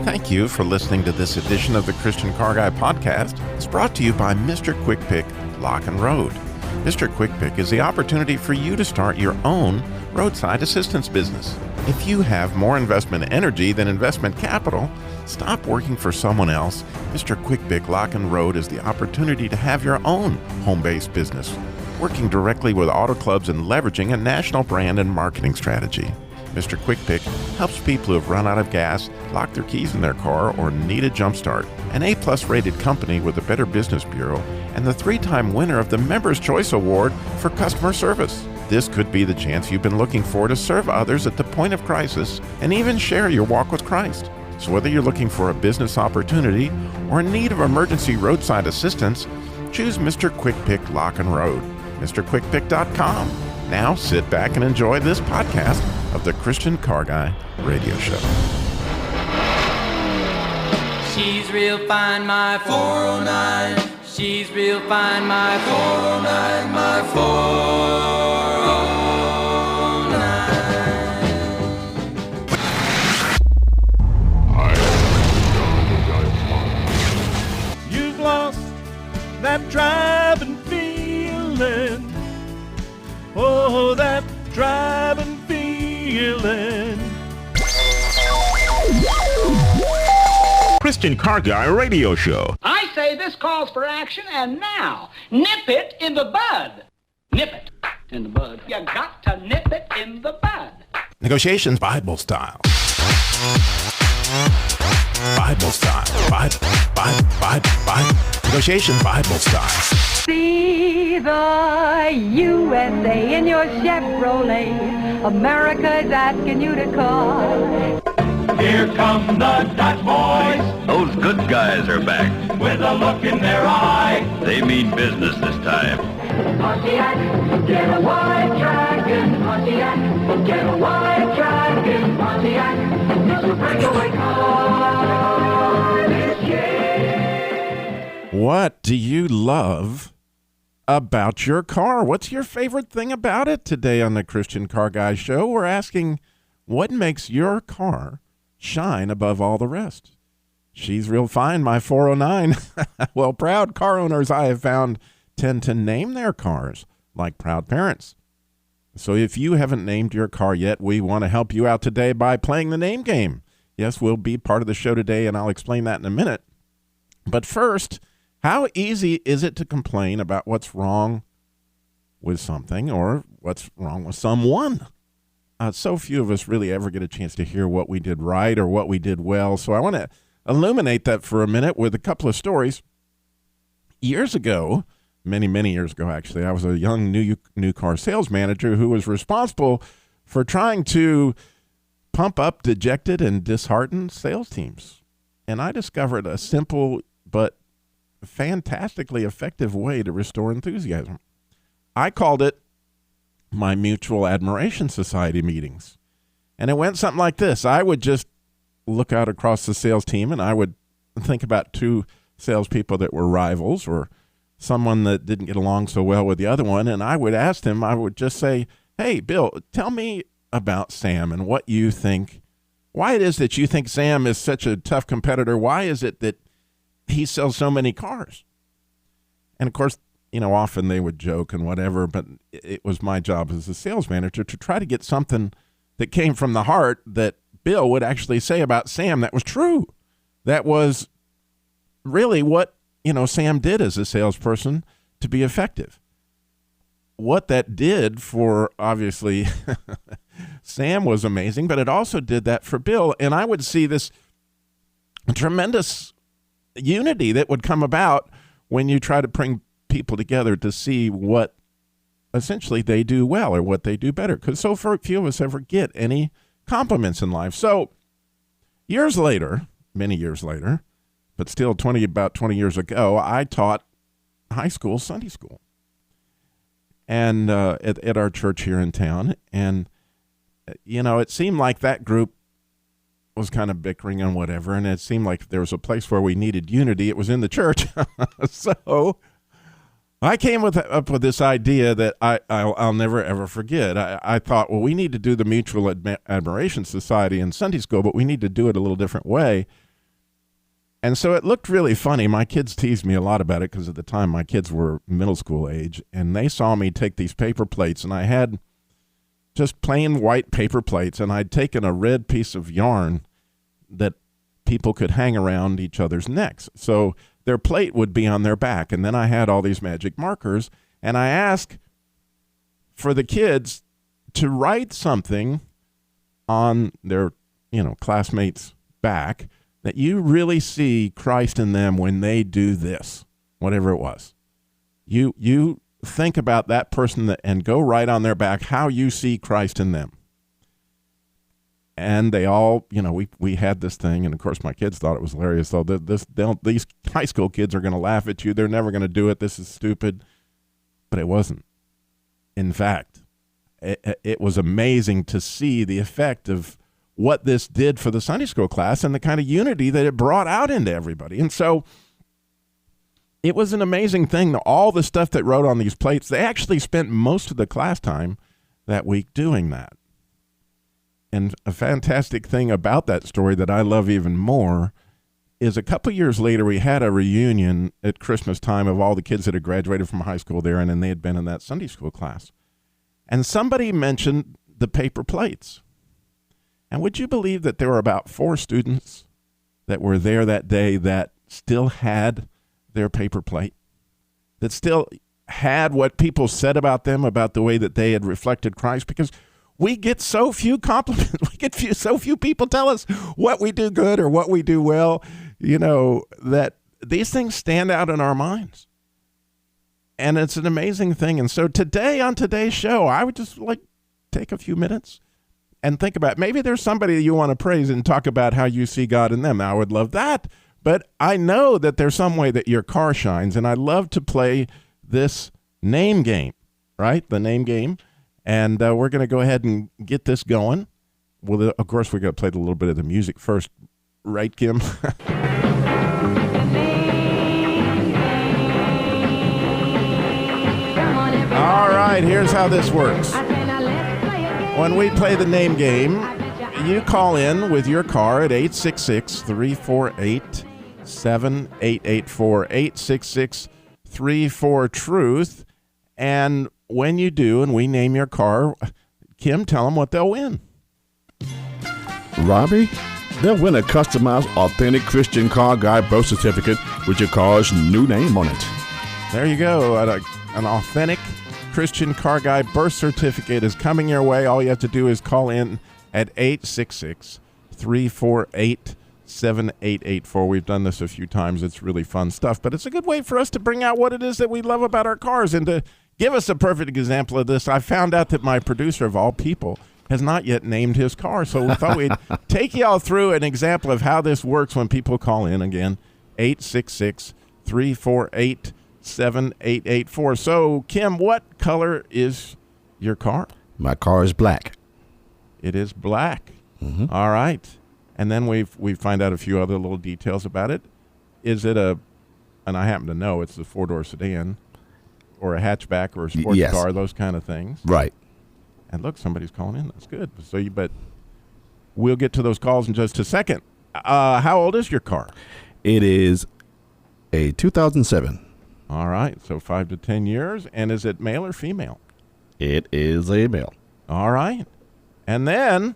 Thank you for listening to this edition of the Christian Car Guy podcast. It's brought to you by Mr. Quick Pick Lock and Road. Mr. Quick Pick is the opportunity for you to start your own roadside assistance business. If you have more investment energy than investment capital, stop working for someone else. Mr. Quick Pick Lock and Road is the opportunity to have your own home-based business, working directly with auto clubs and leveraging a national brand and marketing strategy. Mr. Quick Pick helps people who have run out of gas, locked their keys in their car, or need a jump start. An A-plus rated company with the Better Business Bureau and the 3-time winner of the Members' Choice Award for customer service. This could be the chance you've been looking for to serve others at the point of crisis and even share your walk with Christ. So whether you're looking for a business opportunity or in need of emergency roadside assistance, choose Mr. Quick Pick Lock and Road. MrQuickPick.com. Now sit back and enjoy this podcast of the Christian Car Guy Radio Show. She's real fine, my 409. She's real fine, my 409, my 409. You've lost that driving feeling. Oh, that driving feeling. Christian Car Guy Radio Show. I say this calls for action, and now, nip it in the bud. Nip it in the bud. You got to nip it in the bud. Negotiations Bible style. Bible style. Negotiations Bible style. See the USA in your Chevrolet. America's asking you to call. Here come the Dutch boys Those good guys are back. with a look in their eye. They mean business this time. Pontiac, get a white dragon. Pontiac, get a white dragon. Pontiac, it's a breakaway car this year. What do you love about your car? What's your favorite thing about it? Today on the Christian Car Guy Show, we're asking what makes your car shine above all the rest. She's real fine, my 409. Well, proud car owners I have found tend to name their cars like proud parents. So if you haven't named your car yet, we want to help you out today by playing the name game. Yes, we'll be part of the show today, and I'll explain that in a minute. But first, how easy is it to complain about what's wrong with something or what's wrong with someone? So few of us really ever get a chance to hear what we did right or what we did well. So I want to illuminate that for a minute with a couple of stories. Years ago, many years ago, actually, I was a young new car sales manager who was responsible for trying to pump up dejected and disheartened sales teams. And I discovered a simple but fantastically effective way to restore enthusiasm. I called it my Mutual Admiration Society meetings. And it went something like this. I would just look out across the sales team and I would think about two salespeople that were rivals or someone that didn't get along so well with the other one. And I would ask them, I would just say, hey, Bill, tell me about Sam and what you think, why it is that you think Sam is such a tough competitor. Why is it that he sells so many cars? And of course, you know, often they would joke and whatever, but it was my job as a sales manager to try to get something that came from the heart that Bill would actually say about Sam that was true. That was really what, you know, Sam did as a salesperson to be effective. What that did for, obviously, Sam was amazing, but it also did that for Bill. And I would see this tremendous unity that would come about when you try to bring people together to see what essentially they do well or what they do better, because so few of us ever get any compliments in life. So years later, many years later, but still about 20 years ago, I taught high school Sunday school and at our church here in town. And, you know, it seemed like that group was kind of bickering and whatever, and it seemed like there was a place where we needed unity. It was in the church. So I came up with this idea that I'll never, ever forget. I thought, well, we need to do the Mutual Admiration Society in Sunday school, but we need to do it a little different way. And so it looked really funny. My kids teased me a lot about it because at the time my kids were middle school age, and they saw me take these paper plates, and I had just plain white paper plates, and I'd taken a red piece of yarn that people could hang around each other's necks. So their plate would be on their back, and then I had all these magic markers, and I asked for the kids to write something on their, classmates' back that you really see Christ in them when they do this, whatever it was. You think about that person and go right on their back how you see Christ in them. And they all, we had this thing, and of course my kids thought it was hilarious. So these high school kids are going to laugh at you. They're never going to do it. This is stupid. But it wasn't. In fact, it was amazing to see the effect of what this did for the Sunday school class and the kind of unity that it brought out into everybody. And so it was an amazing thing. All the stuff that wrote on these plates, they actually spent most of the class time that week doing that. And a fantastic thing about that story that I love even more is a couple years later, we had a reunion at Christmas time of all the kids that had graduated from high school there, and then they had been in that Sunday school class. And somebody mentioned the paper plates. And would you believe that there were about 4 students that were there that day that still had their paper plate, that still had what people said about them, about the way that they had reflected Christ? Because we get so few compliments. We get so few people tell us what we do good or what we do well, that these things stand out in our minds. And it's an amazing thing. And so today, on today's show, I would just take a few minutes and think about, maybe there's somebody that you want to praise and talk about how you see God in them. I would love that. But I know that there's some way that your car shines, and I love to play this name game, right? The name game. And we're going to go ahead and get this going. Well, of course, we're going to play a little bit of the music first. Right, Kim? All right, here's how this works. When we play the name game, you call in with your car at 866-348-7884, 866-34-TRUTH. And when you do, and we name your car, Kim, tell them what they'll win. Robbie, they'll win a customized, authentic Christian Car Guy birth certificate with your car's new name on it. There you go. An authentic Christian Car Guy birth certificate is coming your way. All you have to do is call in at 866-348-7884. We've done this a few times. It's really fun stuff, but it's a good way for us to bring out what it is that we love about our cars. And to give us a perfect example of this, I found out that my producer, of all people, has not yet named his car. So we thought we'd take y'all through an example of how this works when people call in. Again, 866-348-7884. So, Kim, what color is your car? My car is black. It is black. Mm-hmm. All right. And then we find out a few other little details about it. Is it and I happen to know it's a 4-door sedan or a hatchback or a sports car, those kind of things. Right. And look, somebody's calling in. That's good. But we'll get to those calls in just a second. How old is your car? It is a 2007. All right. So 5 to 10 years. And is it male or female? It is a male. All right. And then,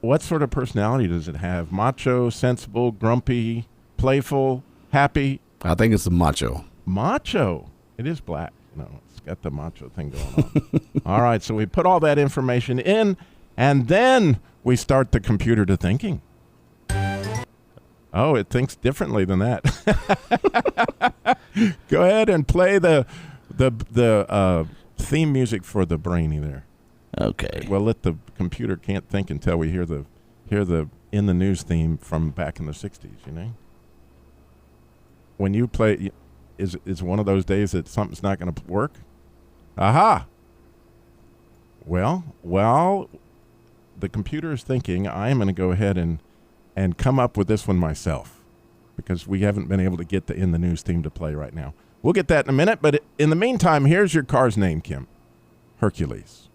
what sort of personality does it have? Macho, sensible, grumpy, playful, happy? I think it's a macho. Macho. It is black. No, it's got the macho thing going on. All right, so we put all that information in, and then we start the computer to thinking. Oh, it thinks differently than that. Go ahead and play the theme music for the Brainy there. Okay. Well, the computer can't think until we hear the In the News theme from back in the 60s, When you play, is one of those days that something's not going to work? Aha! Well, the computer is thinking, I'm going to go ahead and come up with this one myself because we haven't been able to get the In the News theme to play right now. We'll get that in a minute, but in the meantime, here's your car's name, Kim. Hercules.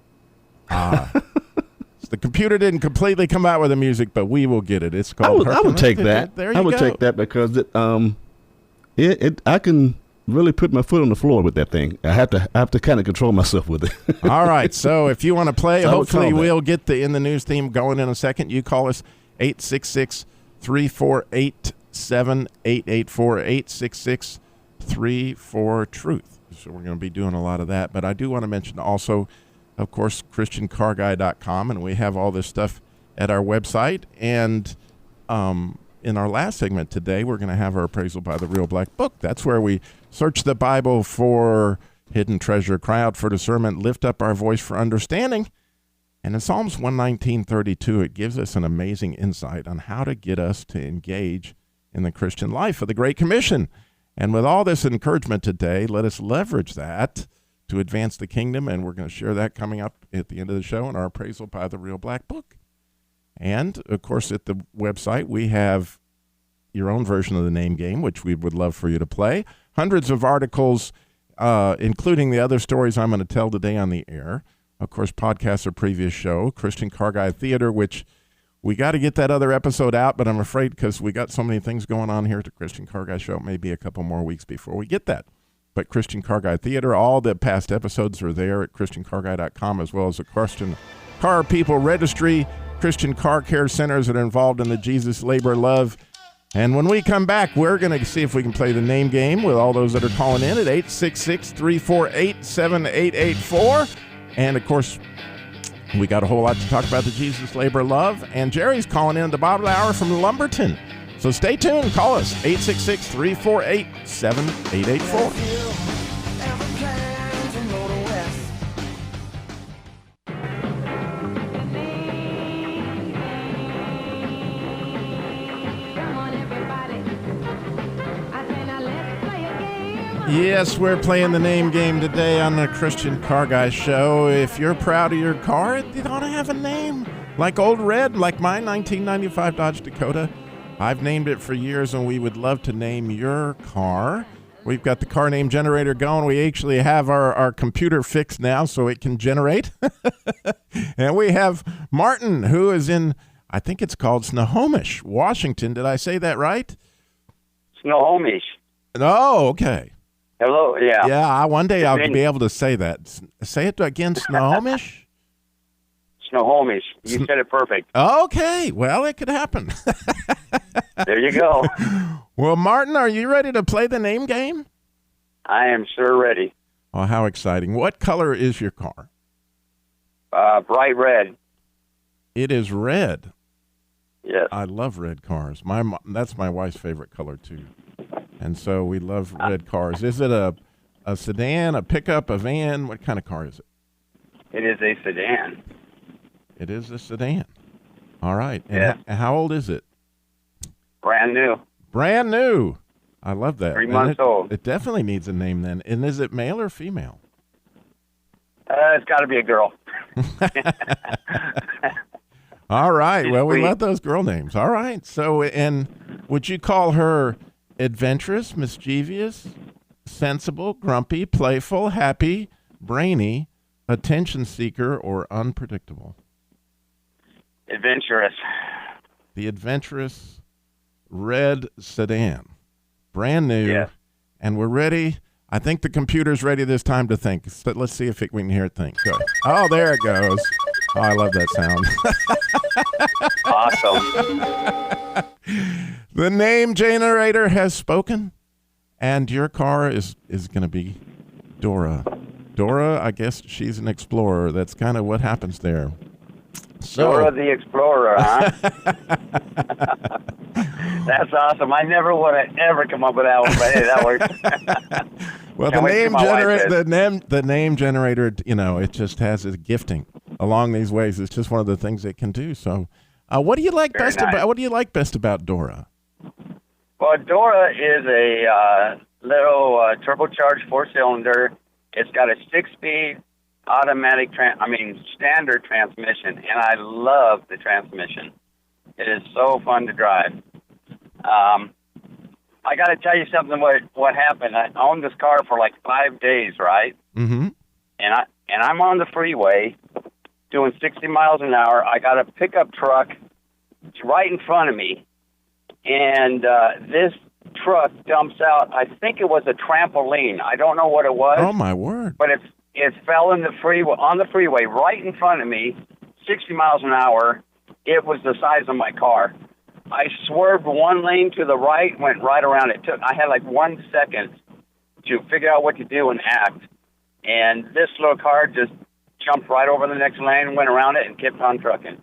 The computer didn't completely come out with the music, but we will get it. It's called. I would take that. There you I would go. take that because I can really put my foot on the floor with that thing. I have to kind of control myself with it. All right. So if you want to play, So I would hopefully call that. we'll get the In the News theme going in a second. You call us 866-348-7884, 866-34-TRUTH. So we're going to be doing a lot of that. But I do want to mention also, of course, ChristianCarGuy.com, and we have all this stuff at our website. And in our last segment today, we're going to have our appraisal by the Real Black Book. That's where we search the Bible for hidden treasure, cry out for discernment, lift up our voice for understanding. And in Psalms 119:32, it gives us an amazing insight on how to get us to engage in the Christian life of the Great Commission. And with all this encouragement today, let us leverage that to advance the kingdom, and we're going to share that coming up at the end of the show in our appraisal by the Real Black Book. And, of course, at the website, we have your own version of the name game, which we would love for you to play. Hundreds of articles, including the other stories I'm going to tell today on the air. Of course, podcasts or previous show, Christian Car Guy Theater, which we got to get that other episode out, but I'm afraid because we got so many things going on here at the Christian Car Guy Show, maybe a couple more weeks before we get that. But Christian Car Guy Theater, all the past episodes are there at ChristianCarGuy.com, as well as the Christian Car People Registry, Christian Car Care Centers that are involved in the Jesus Labor Love. And when we come back, we're going to see if we can play the name game with all those that are calling in at 866-348-7884. And, of course, we got a whole lot to talk about the Jesus Labor Love. And Jerry's calling in the Bible Hour from Lumberton. So stay tuned. Call us, 866-348-7884. Yes, we're playing the name game today on the Christian Car Guy Show. If you're proud of your car, it ought to have a name. Like Old Red, like my 1995 Dodge Dakota. I've named it for years, and we would love to name your car. We've got the car name generator going. We actually have our computer fixed now so it can generate. And we have Martin, who is in, I think it's called Snohomish, Washington. Did I say that right? Snohomish. Oh, okay. Hello, yeah. Yeah, one day I'll be able to say that. Say it again, Snohomish? Snohomish. You said it perfect. Okay, well, it could happen. There you go. Well, Martin, are you ready to play the name game? I am sure ready. Oh, how exciting. What color is your car? Bright red. It is red. Yes. I love red cars. That's my wife's favorite color, too. And so we love red cars. Is it a sedan, a pickup, a van? What kind of car is it? It is a sedan. It is a sedan. All right. And Yeah. how old is it? Brand new. Brand new. I love that. 3 months old. It definitely needs a name then. And is it male or female? It's got to be a girl. All right. Well, we Sweet. love those girl names. All right. So, and would you call her adventurous, mischievous, sensible, grumpy, playful, happy, brainy, attention seeker, or unpredictable? Adventurous. The adventurous red sedan. Brand new. Yes. And we're ready. I think the computer's ready this time to think. So let's see if we can hear it think. Go. Oh, there it goes. Oh, I love that sound. Awesome. The name generator has spoken, and your car is going to be Dora. Dora, I guess she's an explorer. That's kind of what happens there. So, Dora the Explorer, huh? That's awesome. I never would have ever come up with that one, but hey, that works. well, Can't wait till my wife says. the name generator, it just has a gifting along these ways. It's just one of the things it can do. So, what do you like Very best nice. about? What do you like best about Dora? Well, Dora is a little turbocharged 4-cylinder. It's got a 6-speed automatic, standard transmission, and I love the transmission. It is so fun to drive. I got to tell you something. What happened? I owned this car for like 5 days, right? Mm-hmm. And I'm on the freeway doing 60 miles an hour. I got a pickup truck right in front of me, and this truck dumps out, I think it was a trampoline. I don't know what it was. Oh, my word. But it fell in the on the freeway right in front of me, 60 miles an hour. It was the size of my car. I swerved one lane to the right, went right around it. I had like 1 second to figure out what to do and act. And this little car just jumped right over the next lane, went around it, and kept on trucking.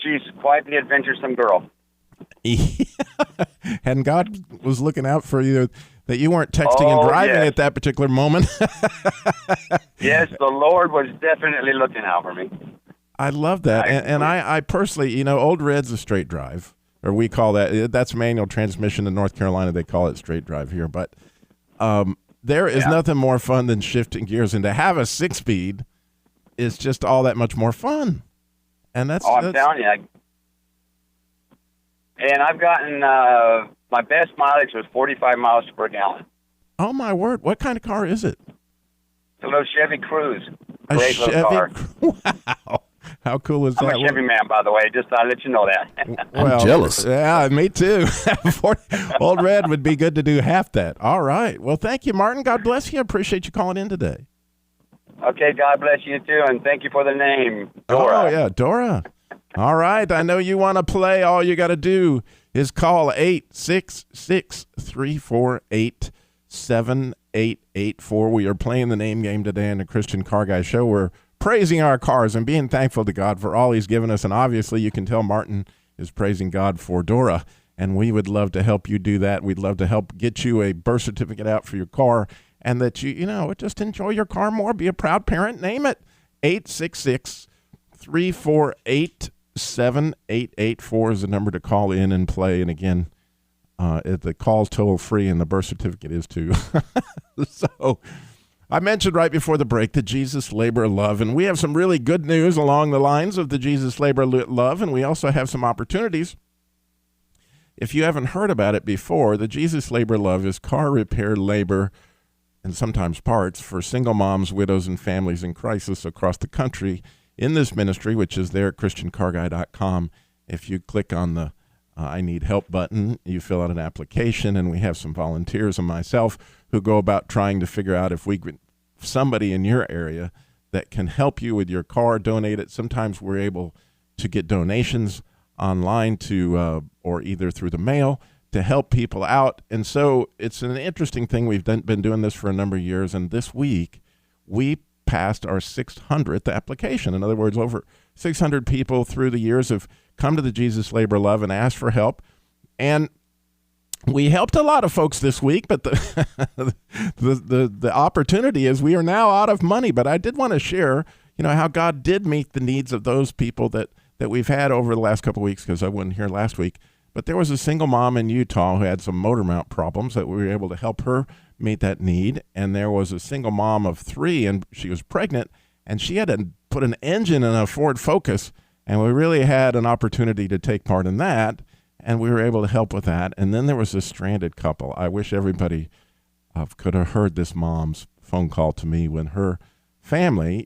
She's quite the adventuresome girl. And God was looking out for you, that you weren't texting and driving at that particular moment. Yes, the Lord was definitely looking out for me. I love that. And I personally, Old Red's a straight drive, or we call that's manual transmission in North Carolina. They call it straight drive here. But there is nothing more fun than shifting gears. And to have a 6-speed is just all that much more fun. And that's I'm telling you. And I've gotten, my best mileage was 45 miles per gallon. Oh, my word. What kind of car is it? It's a little Chevy Cruze. A Great Chevy? little car. Wow. How cool is that? I'm a Chevy man, by the way. Just thought I'd let you know that. I'm jealous. Yeah, me too. Old Red would be good to do half that. All right. Well, thank you, Martin. God bless you. I appreciate you calling in today. Okay, God bless you too, and thank you for the name, Dora. Oh, yeah, Dora. All right. I know you want to play. All you got to do is call 866-348-7884. We are playing the name game today on the Christian Car Guy Show. We're praising our cars and being thankful to God for all he's given us. And obviously, you can tell Martin is praising God for Dora. And we would love to help you do that. We'd love to help get you a birth certificate out for your car, and that you just enjoy your car more. Be a proud parent. Name it. 866-348-7884 is the number to call in and play. And again, the call's toll free, and the birth certificate is too. So I mentioned right before the break the Jesus Labor of Love, and we have some really good news along the lines of the Jesus Labor of Love, and we also have some opportunities. If you haven't heard about it before, the Jesus Labor of Love is car repair labor and sometimes parts for single moms, widows, and families in crisis across the country in this ministry, which is there at ChristianCarGuy.com. If you click on the I Need Help button, you fill out an application, and we have some volunteers and myself who go about trying to figure out if somebody in your area that can help you with your car, donate it. Sometimes we're able to get donations online or either through the mail to help people out. And so it's an interesting thing. We've been doing this for a number of years, and this week we passed our 600th application. In other words, over 600 people through the years have come to the Jesus Labor of Love and asked for help. And we helped a lot of folks this week, but the opportunity is we are now out of money. But I did want to share, how God did meet the needs of those people that we've had over the last couple of weeks, because I wasn't here last week. But there was a single mom in Utah who had some motor mount problems that we were able to help her meet that need. And there was a single mom of 3, and she was pregnant, and she had to put an engine in a Ford Focus, and we really had an opportunity to take part in that, and we were able to help with that. And then there was a stranded couple. I wish everybody could have heard this mom's phone call to me when her family,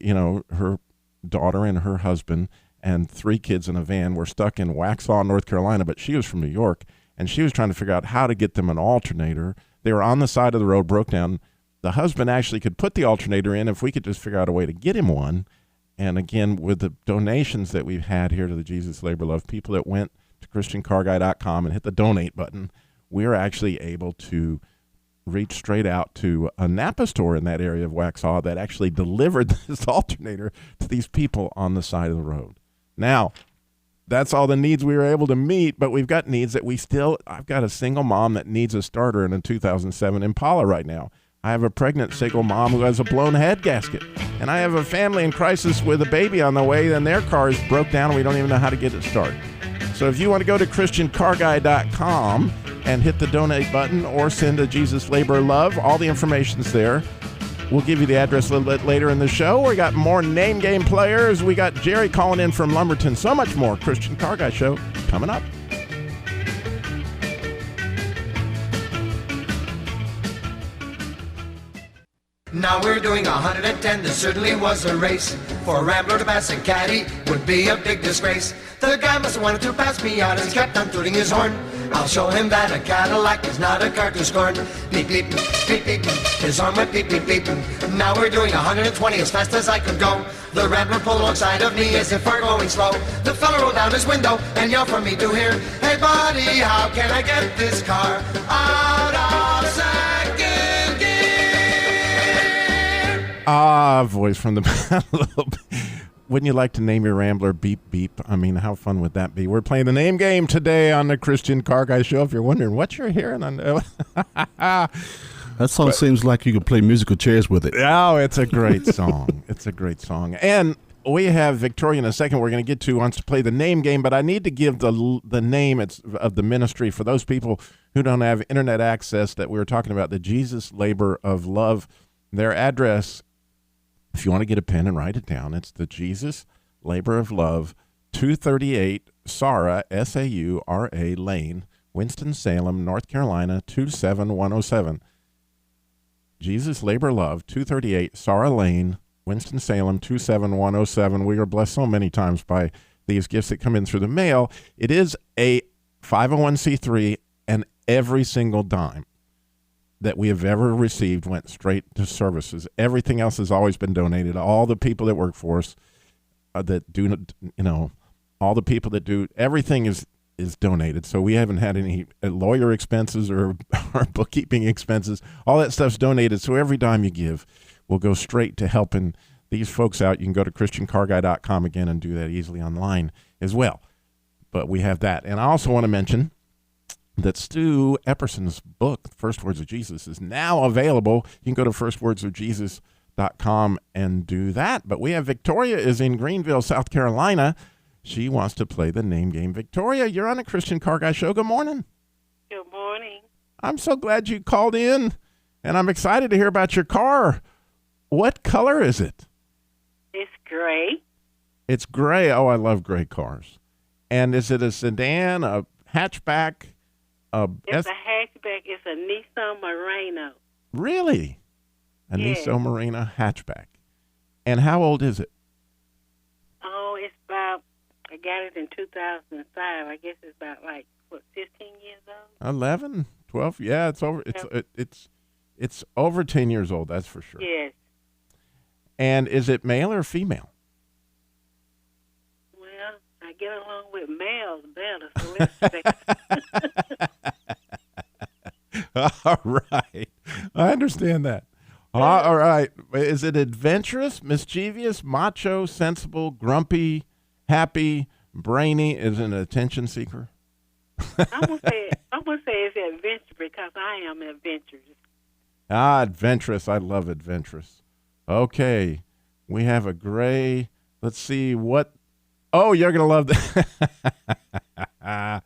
her daughter and her husband and 3 kids in a van were stuck in Waxhaw, North Carolina, but she was from New York, and she was trying to figure out how to get them an alternator. They were on the side of the road, broke down. The husband actually could put the alternator in if we could just figure out a way to get him one. And again, with the donations that we've had here to the Jesus Labor of Love, people that went to ChristianCarGuy.com and hit the donate button, we're actually able to reach straight out to a Napa store in that area of Waxhaw that actually delivered this alternator to these people on the side of the road. Now, that's all the needs we were able to meet, but we've got needs that I've got a single mom that needs a starter in a 2007 Impala right now. I have a pregnant single mom who has a blown head gasket. And I have a family in crisis with a baby on the way, and their car is broke down, and we don't even know how to get it started. So if you want to go to ChristianCarGuy.com and hit the donate button or send a Jesus Labor of Love, all the information's there. We'll give you the address a little bit later in the show. We got more name game players. We got Jerry calling in from Lumberton. So much more. Christian Car Guy Show coming up. Now we're doing 110, this certainly was a race. For a Rambler to pass a caddy would be a big disgrace. The guy must have wanted to pass me out as he kept on tooting his horn. I'll show him that a Cadillac is not a car to scorn. Beep, beep, beep, beep, his horn went beep, beep, beep. Now we're doing 120 as fast as I could go. The Rambler pulled alongside of me as if we're going slow. The fella rolled down his window and yelled for me to hear, "Hey buddy, how can I get this car out of second gear?" Voice from the battle. Wouldn't you like to name your Rambler Beep Beep? I mean, how fun would that be? We're playing the name game today on the Christian Car Guy Show. If you're wondering what you're hearing on that song seems like you could play musical chairs with it. Oh, it's a great song. It's a great song. And we have Victoria in a second we're going to get to wants to play the name game, but I need to give the name of the ministry for those people who don't have internet access that we were talking about, the Jesus Labor of Love. Their address, if you want to get a pen and write it down, it's the Jesus Labor of Love, 238 Saura, S-A-U-R-A Lane, Winston-Salem, North Carolina, 27107. Jesus Labor of Love, 238 Saura Lane, Winston-Salem, 27107. We are blessed so many times by these gifts that come in through the mail. It is a 501c3, and every single dime that we have ever received went straight to services. Everything else has always been donated. All the people that work for us, that do, all the people that do, everything is donated. So we haven't had any lawyer expenses or bookkeeping expenses. All that stuff's donated. So every dime you give will go straight to helping these folks out. You can go to ChristianCarGuy.com again and do that easily online as well. But we have that. And I also want to mention that Stu Epperson's book, First Words of Jesus, is now available. You can go to firstwordsofjesus.com and do that. But we have Victoria is in Greenville, South Carolina. She wants to play the name game. Victoria, you're on a Christian Car Guy Show. Good morning. Good morning. I'm so glad you called in, and I'm excited to hear about your car. What color is it? It's gray. It's gray. Oh, I love gray cars. And is it a sedan, a hatchback? It's a hatchback. It's a Nissan Murano. Really? A Yes. Nissan Murano hatchback. And how old is it? Oh, it's about, I got it in 2005. I guess it's about 15 years old? 11, 12? Yeah, it's over. It's over 10 years old, that's for sure. Yes. And is it male or female? Well, I get along with males better, so let's say. All right. I understand that. All right. Is it adventurous, mischievous, macho, sensible, grumpy, happy, brainy? Is it an attention seeker? I'm gonna say it's adventurous because I am adventurous. Adventurous. I love adventurous. Okay. We have a gray. Let's see what. Oh, you're going to love that. Now,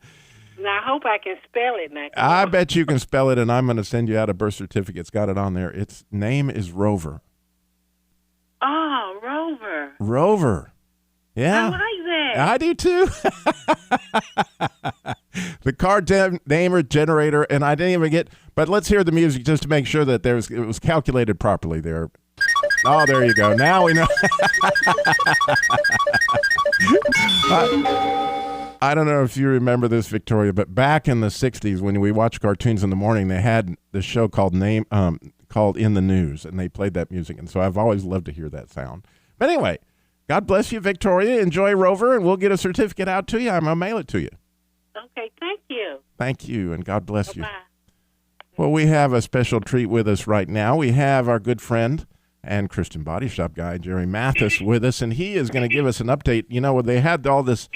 I hope I can spell it now. I bet you can spell it, and I'm going to send you out a birth certificate. It's got it on there. Its name is Rover. Oh, Rover. Rover. Yeah. I like that. I do too. The car namer generator, and I didn't even get, but let's hear the music just to make sure that it was calculated properly there. Oh, there you go. Now we know. I don't know if you remember this, Victoria, but back in the 60s when we watched cartoons in the morning, they had the show called called In the News, and they played that music. And so I've always loved to hear that sound. But anyway, God bless you, Victoria. Enjoy Rover, and we'll get a certificate out to you. I'm going to mail it to you. Okay, thank you. Thank you, and God bless you. Bye-bye. Well, we have a special treat with us right now. We have our good friend and Christian Body Shop guy, Jerry Mathis, with us, and he is going to give us an update. You know, they had all this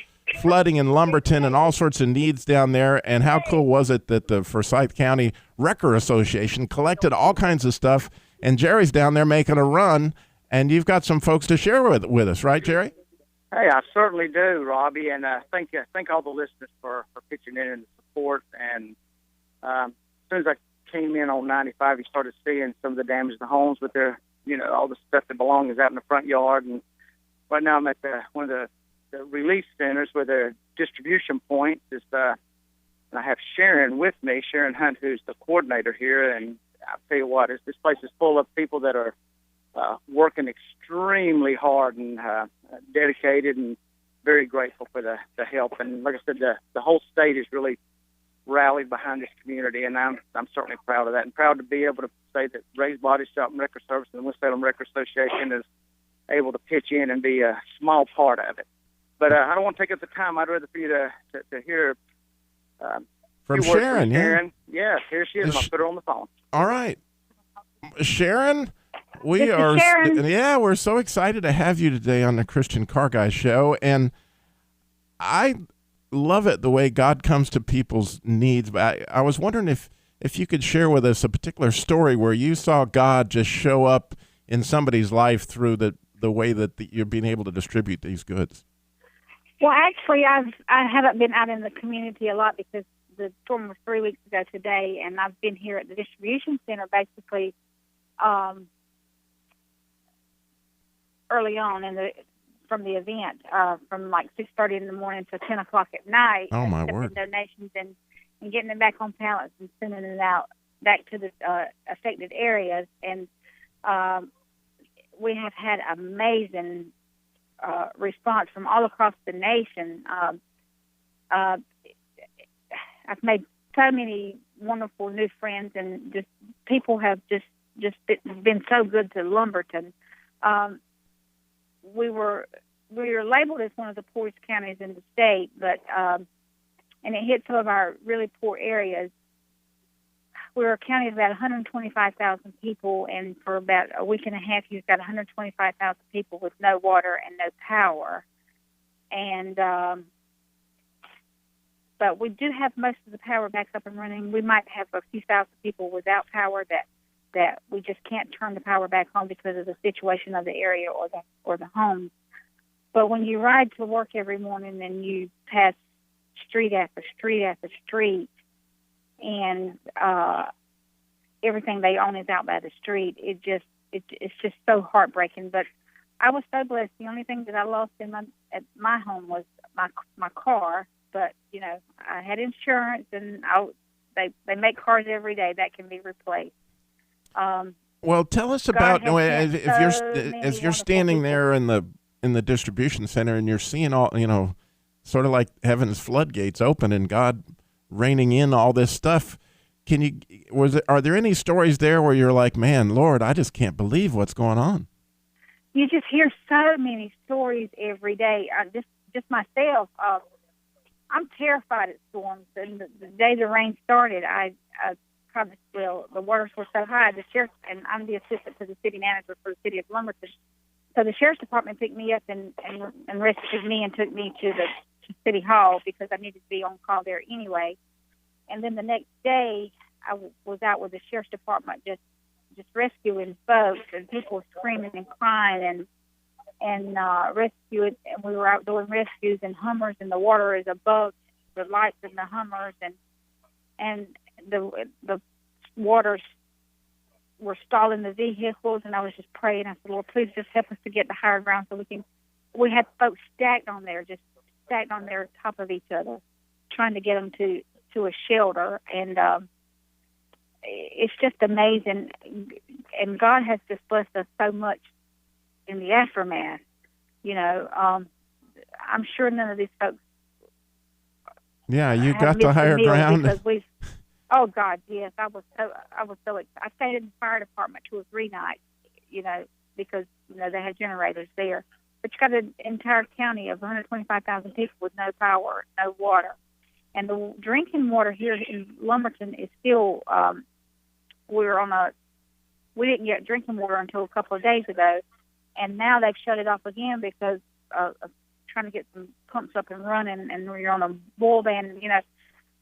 flooding in Lumberton and all sorts of needs down there, and how cool was it that the Forsyth County Wrecker Association collected all kinds of stuff, and Jerry's down there making a run, and you've got some folks to share with us, right, Jerry? Hey, I certainly do, Robbie, and thank all the listeners for pitching in and the support. And as soon as I came in on 95, you started seeing some of the damage to the homes with their, all the stuff that belongs out in the front yard. And right now I'm at one of the relief centers where their distribution point is. And I have Sharon with me, Sharon Hunt, who's the coordinator here, and I tell you what, this place is full of people that are working extremely hard and dedicated, and very grateful for the help. And like I said, the whole state is really rallied behind this community, and I'm certainly proud of that, and proud to be able to say that Ray's Body Shop and Record Service and the Winston-Salem Record Association is able to pitch in and be a small part of it. But I don't want to take up the time. I'd rather for you to hear from Sharon. Sharon. Yeah, here she is. And I'll put her on the phone. All right, Sharon. This is Sharon. Yeah, we're so excited to have you today on the Christian Car Guy Show, and I love it the way God comes to people's needs. But I was wondering if you could share with us a particular story where you saw God just show up in somebody's life through the way that you're being able to distribute these goods. Well, actually, I haven't been out in the community a lot because the storm was 3 weeks ago today, and I've been here at the distribution center basically early on from the event, from like 6:30 in the morning to 10 o'clock at night. Oh, my word. Donations and getting them back on pallets and sending it out back to the affected areas. And we have had amazing response from all across the nation. I've made so many wonderful new friends, and just people have just been so good to Lumberton. We were labeled as one of the poorest counties in the state, but and it hit some of our really poor areas. We're a county of about 125,000 people, and for about a week and a half, you've got 125,000 people with no water and no power. And but we do have most of the power back up and running. We might have a few thousand people without power that we just can't turn the power back on because of the situation of the area or the homes. But when you ride to work every morning and you pass street after street after street, and everything they own is out by the street, it's just so heartbreaking. But I was so blessed. The only thing that I lost at my home was my car. But I had insurance, and they make cars every day that can be replaced. Well, tell us about if you're standing there in the distribution center and you're seeing all, sort of like heaven's floodgates open and God raining in all this stuff. Are there any stories there where you're like, man, Lord, I just can't believe what's going on? You just hear so many stories every day. Just myself, I'm terrified at storms. And the day the rain started, the waters were so high. The sheriff, and I'm the assistant to the city manager for the city of Lumberton. So the sheriff's department picked me up and rescued me and took me to City Hall because I needed to be on call there anyway. And then the next day, I was out with the sheriff's department just rescuing folks, and people were screaming and crying and rescuing. And we were out doing rescues in Hummers, and the water is above the lights in the Hummers, and the waters were stalling the vehicles. And I was just praying. I said, Lord, please just help us to get to higher ground so we had folks stacked on there top of each other, trying to get them to a shelter. And it's just amazing. And God has just blessed us so much in the aftermath. I'm sure none of these folks. Yeah, you got to higher ground. Oh God, yes, I was so excited. I stayed in the fire department 2 or 3 nights, because they had generators there. But you got an entire county of 125,000 people with no power, no water. And the drinking water here in Lumberton is still, we didn't get drinking water until a couple of days ago. And now they've shut it off again because of trying to get some pumps up and running, and you're on a boil ban.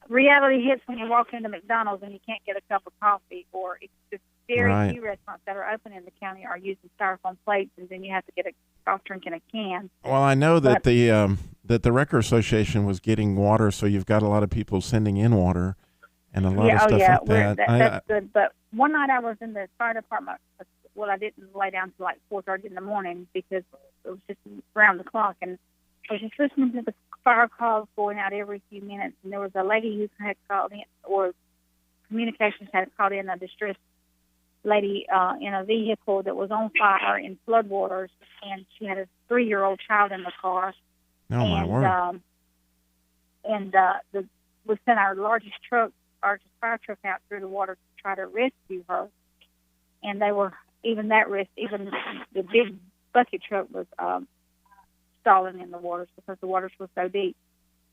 Reality hits when you walk into McDonald's and you can't get a cup of coffee, or it's just very few restaurants that are open in the county are using styrofoam plates, and then you have to get a soft drink in a can. Well, I know that the Record Association was getting water, so you've got a lot of people sending in water and a lot of stuff like that. That's good. But one night I was in the fire department. Well, I didn't lay down till like 4:30 in the morning because it was just around the clock, and I was just listening to the fire calls going out every few minutes. And there was a lady who had called in, or communications had called in a distress lady in a vehicle that was on fire in floodwaters, and she had a 3-year-old child in the car. Oh, my word. We sent our largest fire truck out through the water to try to rescue her. And they were, even the big bucket truck was stalling in the waters because the waters were so deep.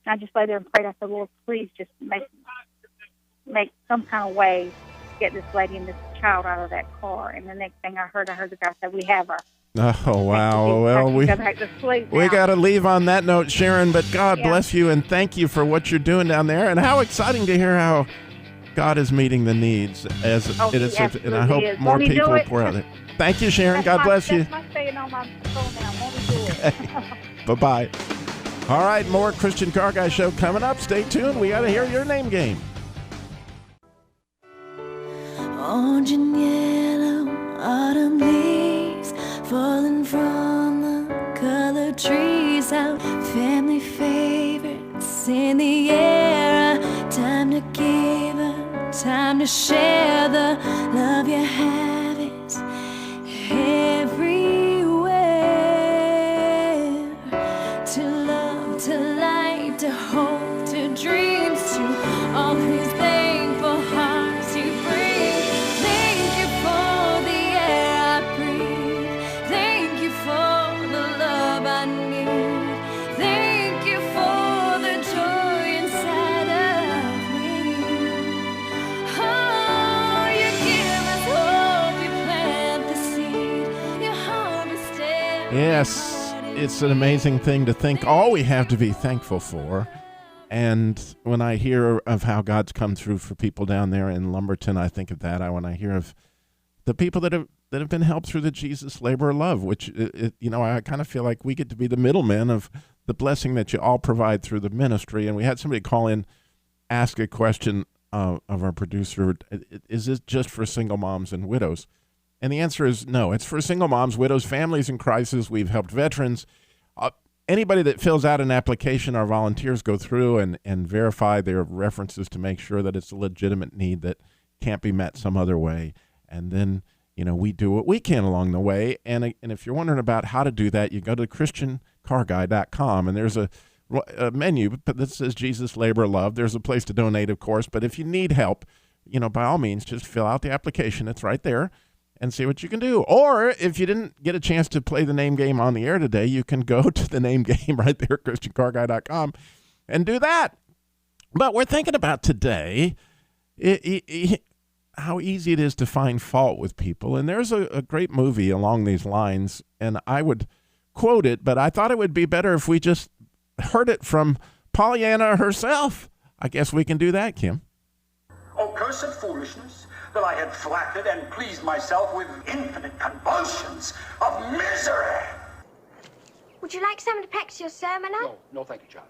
And I just lay there and prayed. I said, Lord, please just make some kind of way to get this lady and this child out of that car. And the next thing I heard the guy say, we have her. Oh, wow. Well, we got to leave on that note, Sharon, but God bless you, and thank you for what you're doing down there. And how exciting to hear how God is meeting the needs as it is, and I hope more people will pour out there. Thank you, Sharon. God bless you. That's my saying on my phone now. Won't do it. Bye-bye. All right, more Christian Car Guy Show coming up. Stay tuned. We got to hear your name game. Orange and yellow autumn leaves falling from the colored trees out. Family favorites in the air. Time to give up, time to share. The love you have is everywhere. To love, to light, to hope, to dreams, to all whose thankful hearts you bring. Thank you for the air I breathe. Thank you for the love I need. Thank you for the joy inside of me. Oh, you give us hope, you plant the seed, you harvest every Yes, it's an amazing thing to think all we have to be thankful for. And when I hear of how God's come through for people down there in Lumberton, I think of that. When I hear of the people that have been helped through the Jesus Labor of Love, which, I kind of feel like we get to be the middlemen of the blessing that you all provide through the ministry. And we had somebody call in, ask a question of our producer, is this just for single moms and widows? And the answer is no. It's for single moms, widows, families in crisis. We've helped veterans. Anybody that fills out an application, our volunteers go through and verify their references to make sure that it's a legitimate need that can't be met some other way. And then, we do what we can along the way. And if you're wondering about how to do that, you go to ChristianCarGuy.com, and there's a menu that says Jesus, Labor, Love. There's a place to donate, of course. But if you need help, by all means, just fill out the application. It's right there. And see what you can do. Or if you didn't get a chance to play the name game on the air today, you can go to the name game right there, ChristianCarGuy.com, and do that. But we're thinking about today how easy it is to find fault with people. And there's a great movie along these lines, and I would quote it, but I thought it would be better if we just heard it from Pollyanna herself. I guess we can do that, Kim. Oh, cursed foolishness, that I had flattered and pleased myself with infinite convulsions of misery. Would you like someone to practice your sermon on? No, thank you, John.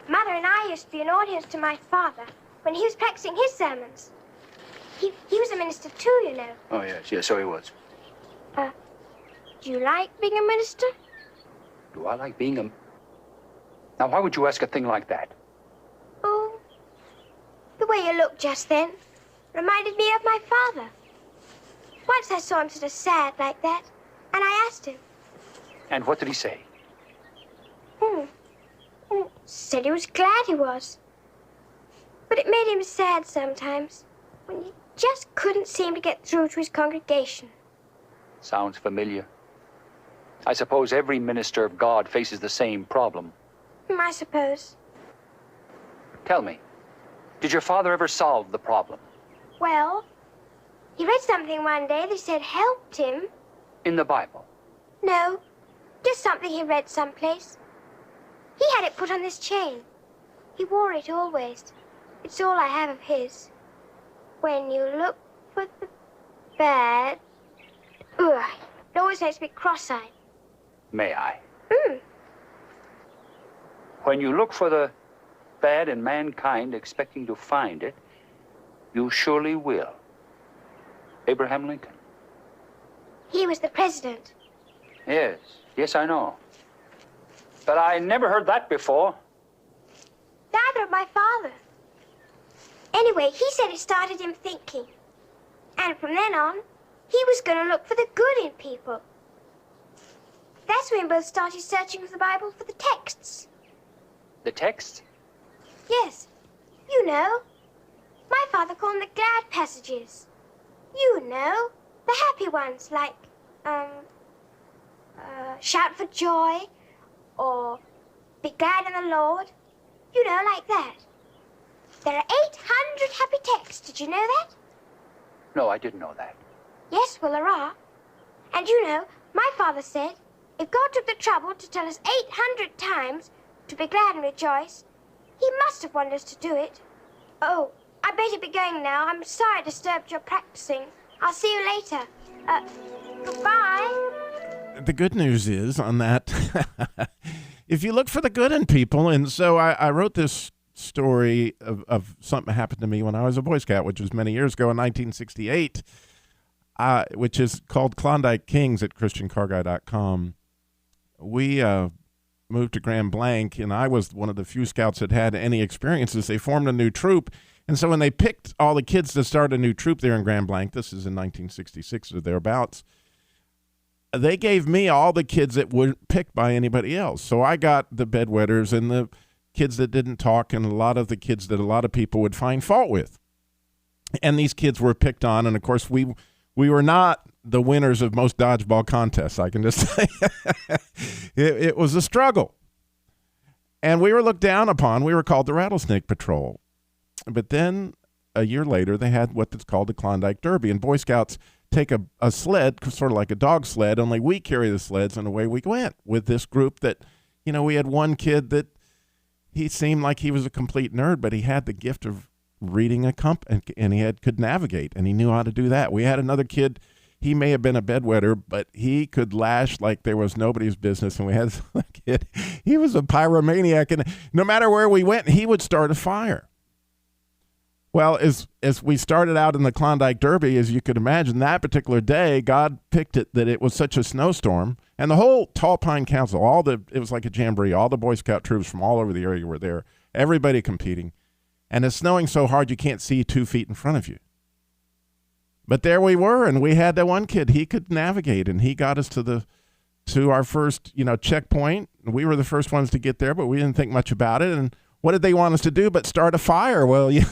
Mother and I used to be an audience to my father when he was practicing his sermons. He was a minister too, you know. Oh, yes, so he was. Do you like being a minister? Do I like being a... Now, why would you ask a thing like that? Oh, the way you looked just then reminded me of my father. Once I saw him sort of sad like that, and I asked him. And what did he say? Said he was glad he was. But it made him sad sometimes, when he just couldn't seem to get through to his congregation. Sounds familiar. I suppose every minister of God faces the same problem. I suppose. Tell me, did your father ever solve the problem? Well, he read something one day that he said helped him. In the Bible? No, just something he read someplace. He had it put on this chain. He wore it always. It's all I have of his. When you look for the bad... Ugh, it always makes me cross-eyed. May I? When you look for the bad in mankind, expecting to find it, you surely will. Abraham Lincoln. He was the president. Yes, I know. But I never heard that before. Neither of my father. Anyway, he said it started him thinking. And from then on, he was going to look for the good in people. That's when we both started searching with the Bible for the texts. The texts? Yes, you know. My father called them the glad passages. You know, the happy ones, like, shout for joy, or be glad in the Lord. You know, like that. There are 800 happy texts. Did you know that? No, I didn't know that. Yes, well, there are. And you know, my father said, if God took the trouble to tell us 800 times to be glad and rejoice, he must have wanted us to do it. Oh, I better be going now. I'm sorry I disturbed your practicing. I'll see you later. Goodbye. The good news is on that, if you look for the good in people, and so I wrote this story of something happened to me when I was a Boy Scout, which was many years ago in 1968, which is called Klondike Kings at ChristianCarGuy.com. We moved to Grand Blanc, and I was one of the few scouts that had any experiences. They formed a new troop, and so when they picked all the kids to start a new troop there in Grand Blanc, this is in 1966 or thereabouts, they gave me all the kids that weren't picked by anybody else. So I got the bedwetters and the kids that didn't talk and a lot of the kids that a lot of people would find fault with. And these kids were picked on, and of course we were not the winners of most dodgeball contests, I can just say. It was a struggle. And we were looked down upon. We were called the Rattlesnake Patrol. But then a year later, they had what's called the Klondike Derby. And Boy Scouts take a sled, sort of like a dog sled, only we carry the sleds, and away we went with this group that, you know, we had one kid that he seemed like he was a complete nerd, but he had the gift of reading a and he could navigate, and he knew how to do that. We had another kid, he may have been a bedwetter, but he could lash like there was nobody's business. And we had a kid, he was a pyromaniac, and no matter where we went, he would start a fire. Well, as we started out in the Klondike Derby, as you could imagine, that particular day, God picked it that it was such a snowstorm, and the whole Tall Pine Council, it was like a jamboree, all the Boy Scout troops from all over the area were there, everybody competing. And it's snowing so hard you can't see 2 feet in front of you. But there we were, and we had that one kid. He could navigate, and he got us to our first, checkpoint. We were the first ones to get there, but we didn't think much about it. And what did they want us to do but start a fire? Well, yeah,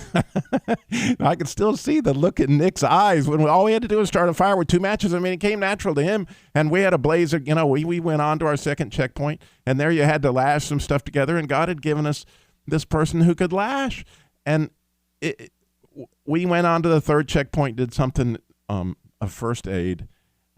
I could still see the look in Nick's eyes when all we had to do was start a fire with 2 matches. I mean, it came natural to him, and we had a blazer. We went on to our second checkpoint, and there you had to lash some stuff together, and God had given us this person who could lash. And we went on to the third checkpoint, did something, of first aid,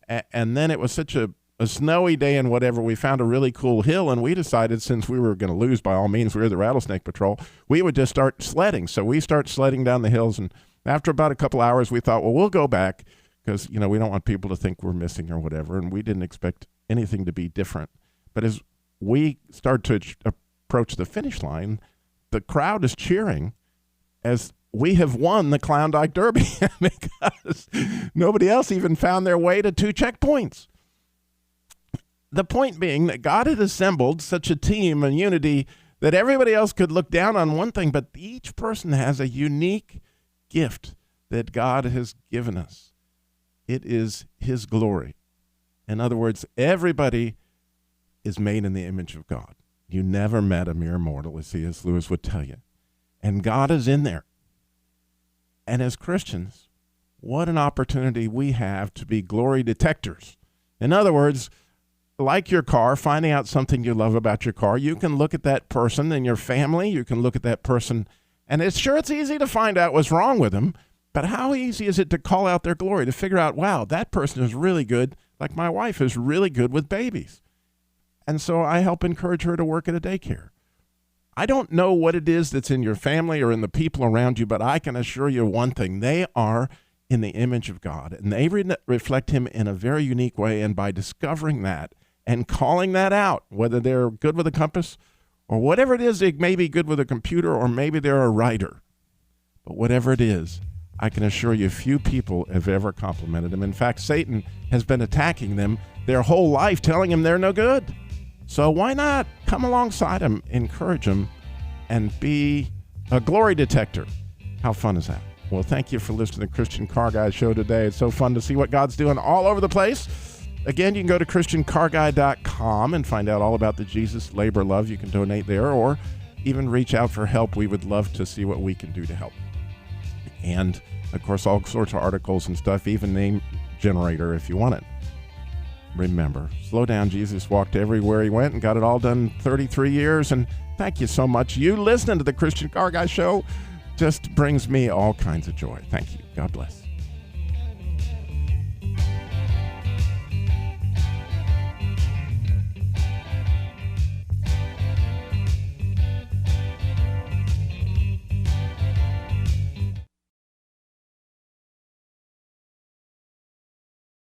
and then it was such a snowy day and whatever, we found a really cool hill, and we decided since we were going to lose, by all means, we were the Rattlesnake Patrol, we would just start sledding. So we start sledding down the hills, and after about a couple hours, we thought, well, we'll go back because, we don't want people to think we're missing or whatever, and we didn't expect anything to be different. But as we start to approach the finish line, the crowd is cheering as we have won the Klondike Derby because nobody else even found their way to 2 checkpoints. The point being that God had assembled such a team and unity that everybody else could look down on one thing, but each person has a unique gift that God has given us. It is his glory. In other words, everybody is made in the image of God. You never met a mere mortal, as C.S. Lewis would tell you. And God is in there. And as Christians, what an opportunity we have to be glory detectors. In other words, like your car, finding out something you love about your car, you can look at that person and your family, you can look at that person, and it's easy to find out what's wrong with them, but how easy is it to call out their glory, to figure out, wow, that person is really good, like my wife is really good with babies. And so I help encourage her to work at a daycare. I don't know what it is that's in your family or in the people around you, but I can assure you one thing, they are in the image of God, and they reflect him in a very unique way, and by discovering that, and calling that out, whether they're good with a compass or whatever it is, they may be good with a computer or maybe they're a writer. But whatever it is, I can assure you few people have ever complimented them. In fact, Satan has been attacking them their whole life, telling them they're no good. So why not come alongside them, encourage them, and be a glory detector? How fun is that? Well, thank you for listening to the Christian Car Guy Show today. It's so fun to see what God's doing all over the place. Again, you can go to ChristianCarGuy.com and find out all about the Jesus Labor Love. You can donate there or even reach out for help. We would love to see what we can do to help. And, of course, all sorts of articles and stuff, even name generator if you want it. Remember, slow down. Jesus walked everywhere he went and got it all done 33 years. And thank you so much. You listening to the Christian Car Guy Show just brings me all kinds of joy. Thank you. God bless.